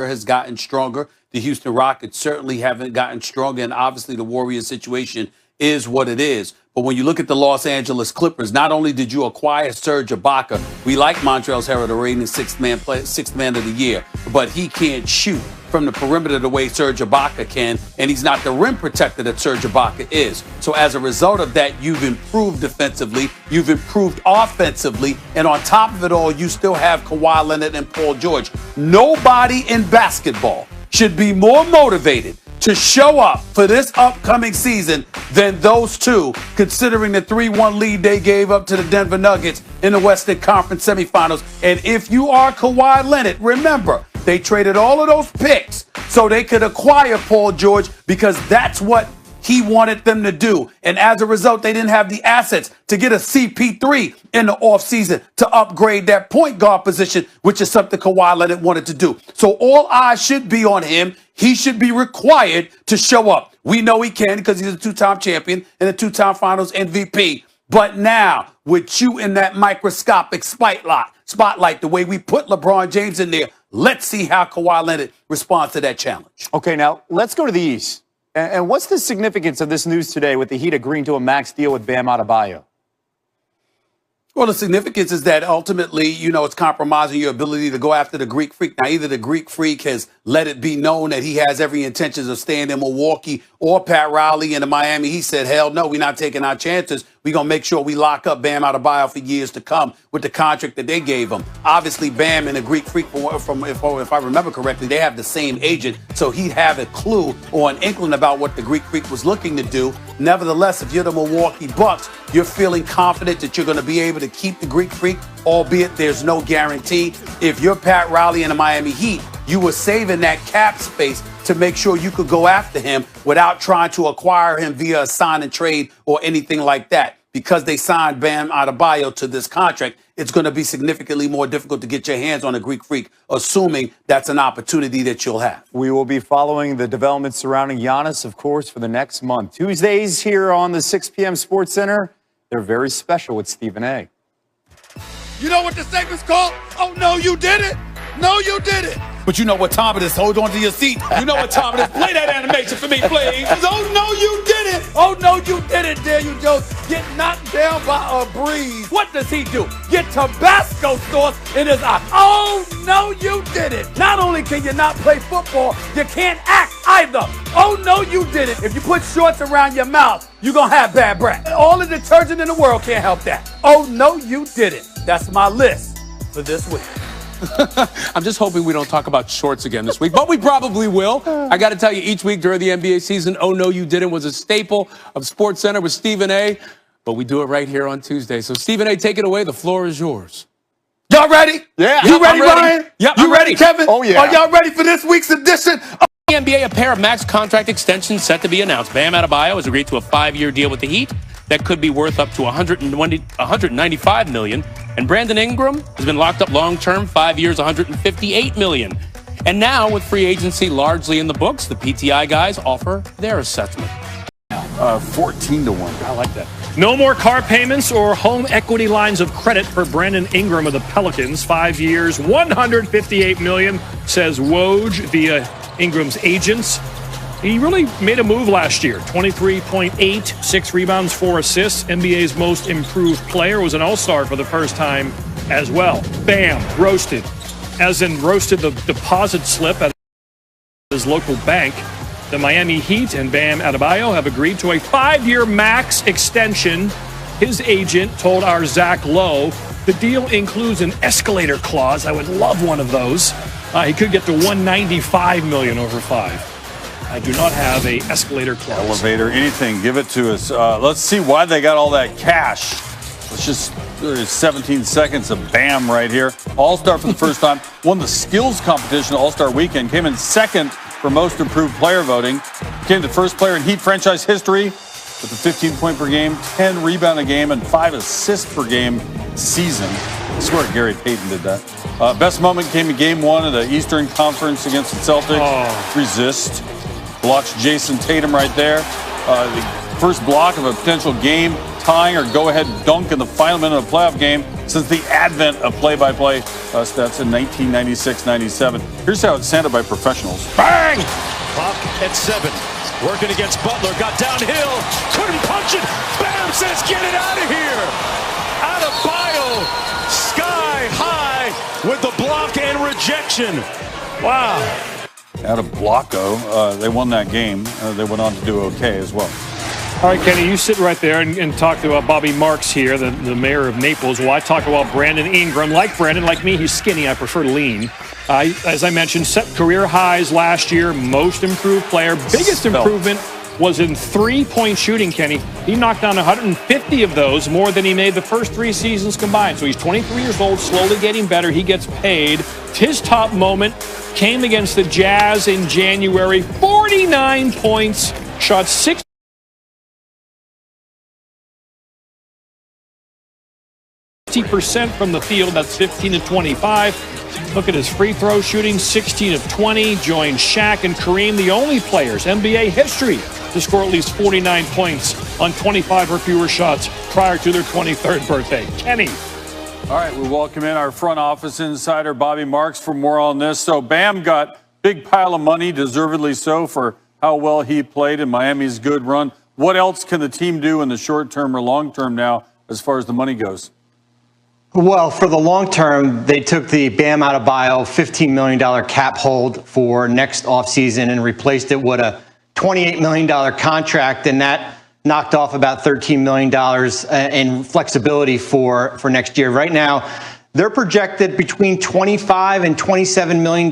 has gotten stronger. The Houston Rockets certainly haven't gotten stronger, and obviously the Warriors situation is what it is. But when you look at the Los Angeles Clippers, not only did you acquire Serge Ibaka, we like Montrezl Harrell, the reigning sixth man of the year, but he can't shoot from the perimeter the way Serge Ibaka can, and he's not the rim protector that Serge Ibaka is. So as a result of that, you've improved defensively, you've improved offensively, and on top of it all, you still have Kawhi Leonard and Paul George. Nobody in basketball should be more motivated to show up for this upcoming season than those two, considering the 3-1 lead they gave up to the Denver Nuggets in the Western Conference semifinals. And if you are Kawhi Leonard, remember, they traded all of those picks so they could acquire Paul George because that's what he wanted them to do. And as a result, they didn't have the assets to get a CP3 in the offseason to upgrade that point guard position, which is something Kawhi Leonard wanted to do. So all eyes should be on him. He should be required to show up. We know he can because he's a two-time champion and a two-time finals MVP. But now, with you in that microscopic spotlight, the way we put LeBron James in there, let's see how Kawhi Leonard responds to that challenge. Okay, now let's go to the East. And what's the significance of this news today with the Heat agreeing to a max deal with Bam Adebayo? Well, the significance is that ultimately, it's compromising your ability to go after the Greek Freak. Now, either the Greek Freak has let it be known that he has every intentions of staying in Milwaukee, or Pat Riley in Miami. He said, hell no, we're not taking our chances. We're going to make sure we lock up Bam Adebayo for years to come with the contract that they gave him. Obviously, Bam and the Greek Freak, if I remember correctly, they have the same agent, so he'd have a clue or an inkling about what the Greek Freak was looking to do. Nevertheless, if you're the Milwaukee Bucks, you're feeling confident that you're going to be able to keep the Greek Freak, albeit there's no guarantee. If you're Pat Riley and the Miami Heat, you were saving that cap space to make sure you could go after him without trying to acquire him via a sign and trade or anything like that. Because they signed Bam Adebayo to this contract, it's going to be significantly more difficult to get your hands on a Greek Freak, assuming that's an opportunity that you'll have. We will be following the developments surrounding Giannis, of course, for the next month. Tuesdays here on the 6 p.m. Sports Center, they're very special with Stephen A. You know what the segment's called? Oh, no, you didn't. No, you didn't. But you know what time it is. Hold on to your seat. You know what time it is. Play that animation for me, please. Oh, no, you didn't. Oh, no, you didn't, Daniel Jones. Get knocked down by a breeze. What does he do? Get Tabasco sauce in his eye. Oh, no, you didn't. Not only can you not play football, you can't act either. Oh, no, you didn't. If you put shorts around your mouth, you're going to have bad breath. All the detergent in the world can't help that. Oh, no, you didn't. That's my list for this week. I'm just hoping we don't talk about shorts again this week, but we probably will. I got to tell you, each week during the NBA season, Oh No You Didn't was a staple of SportsCenter with Stephen A., but we do it right here on Tuesday. So, Stephen A., take it away. The floor is yours. Y'all ready? Yeah. You ready, Ryan? Yep, You I'm ready, ready, Kevin? Oh, yeah. Are y'all ready for this week's edition? The NBA, a pair of max contract extensions set to be announced. Bam Adebayo has agreed to a 5-year deal with the Heat that could be worth up to $195 million. And Brandon Ingram has been locked up long-term, 5 years, $158 million. And now, with free agency largely in the books, the PTI guys offer their assessment. 14-1. I like that. No more car payments or home equity lines of credit for Brandon Ingram of the Pelicans. 5 years, $158 million, says Woj via Ingram's agents. He really made a move last year. 23.8, 6 rebounds, 4 assists. NBA's most improved player, was an all-star for the first time as well. Bam, roasted. As in roasted the deposit slip at his local bank. The Miami Heat and Bam Adebayo have agreed to a 5-year max extension. His agent told our Zach Lowe the deal includes an escalator clause. I would love one of those. He could get to $195 million over 5. I do not have a escalator clause. Elevator, anything, give it to us. Let's see why they got all that cash. Let's just 17 seconds of Bam right here. All-star for the first time. Won the skills competition All-Star Weekend. Came in second for most improved player voting. Became the first player in Heat franchise history with a 15-point per game, 10 rebound a game, and 5 assists per game season. I swear Gary Payton did that. Best moment came in Game 1 of the Eastern Conference against the Celtics. Resist. Blocks Jason Tatum right there. The first block of a potential game tying or go-ahead dunk in the final minute of a playoff game since the advent of play-by-play stats in 1996-97. Here's how it's handled by professionals. Bang! Clock at 7. Working against Butler. Got downhill. Couldn't punch it. Bam says, get it out of here. Adebayo, sky high with the block and rejection. Wow. Out of Blocko, they won that game. They went on to do okay as well. All right, Kenny, you sit right there and talk to Bobby Marks here, the mayor of Naples. Well, I talk about Brandon Ingram. Like Brandon, like me, he's skinny. I prefer lean. As I mentioned, set career highs last year, most improved player. Biggest improvement was in three-point shooting, Kenny. He knocked down 150 of those, more than he made the first 3 seasons combined. So he's 23 years old, slowly getting better. He gets paid. His top moment came against the Jazz in January. 49 points, shot 60% from the field. That's 15 of 25. Look at his free throw shooting, 16 of 20. Joined Shaq and Kareem, the only players NBA history to score at least 49 points on 25 or fewer shots prior to their 23rd birthday. Kenny. All right, we welcome in our front office insider, Bobby Marks, for more on this. So Bam got big pile of money, deservedly so, for how well he played in Miami's good run. What else can the team do in the short term or long term now as far as the money goes? Well, for the long term, they took the Bam Adebayo $15 million cap hold for next offseason and replaced it with a $28 million contract, and that knocked off about $13 million in flexibility for next year. Right now, they're projected between $25 and $27 million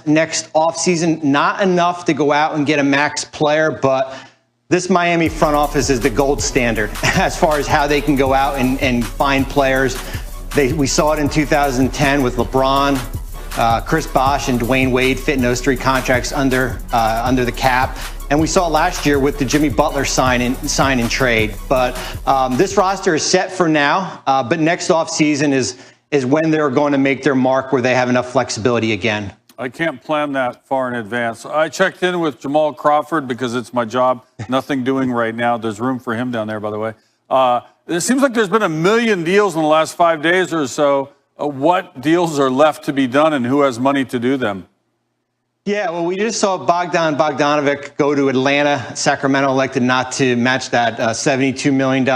next offseason. Not enough to go out and get a max player, but this Miami front office is the gold standard as far as how they can go out and find players. We saw it in 2010 with LeBron, Chris Bosh, and Dwayne Wade fitting those 3 contracts under the cap. And we saw last year with the Jimmy Butler sign and trade. But this roster is set for now. But next offseason is when they're going to make their mark where they have enough flexibility again. I can't plan that far in advance. I checked in with Jamal Crawford because it's my job. Nothing doing right now. There's room for him down there, by the way. It seems like there's been 1 million deals in the last 5 days or so. What deals are left to be done and who has money to do them? Yeah, well, we just saw Bogdanovic go to Atlanta. Sacramento elected not to match that $72 million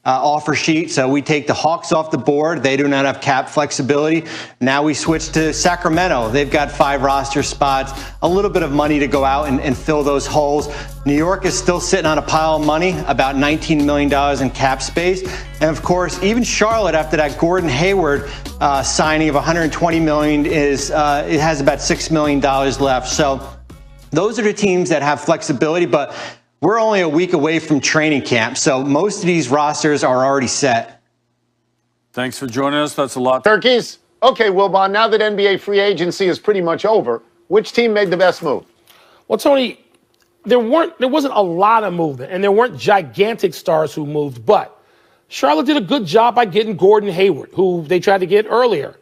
offer sheet. So we take the Hawks off the board. They do not have cap flexibility. Now we switch to Sacramento. They've got 5 roster spots, a little bit of money to go out and fill those holes. New York is still sitting on a pile of money, about $19 million in cap space. And of course, even Charlotte, after that Gordon Hayward signing of $120 million, it has about $6 million left. So those are the teams that have flexibility, but we're only a week away from training camp, so most of these rosters are already set. Thanks for joining us. That's a lot. Turkeys. Okay, Wilbon, now that NBA free agency is pretty much over, which team made the best move? Well, Tony, there wasn't a lot of movement, and there weren't gigantic stars who moved, but Charlotte did a good job by getting Gordon Hayward, who they tried to get earlier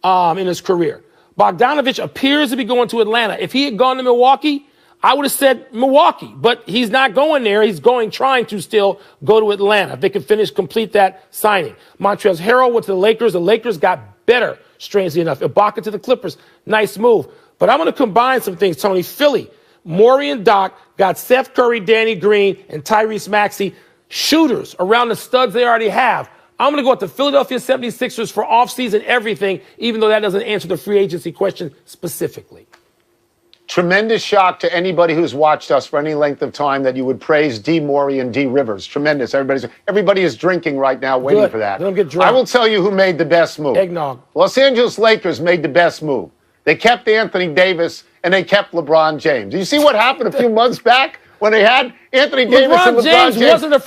in his career. Bogdanovic appears to be going to Atlanta. If he had gone to Milwaukee, I would have said Milwaukee, but he's not going there. He's trying to still go to Atlanta. If they can complete that signing. Montrezl Harrell went to the Lakers. The Lakers got better, strangely enough. Ibaka to the Clippers. Nice move. But I'm going to combine some things, Tony. Philly, Morey and Doc got Seth Curry, Danny Green, and Tyrese Maxey, shooters around the studs they already have. I'm going to go with the Philadelphia 76ers for offseason everything, even though that doesn't answer the free agency question specifically. Tremendous shock to anybody who's watched us for any length of time that you would praise D. Morey and D. Rivers. Tremendous. Everybody is drinking right now, waiting Good. for that. Don't get drunk. I will tell you who made the best move. Eggnog. Los Angeles Lakers made the best move. They kept Anthony Davis and they kept LeBron James. You see what happened a few months back when they had Anthony Davis and LeBron James? Wasn't a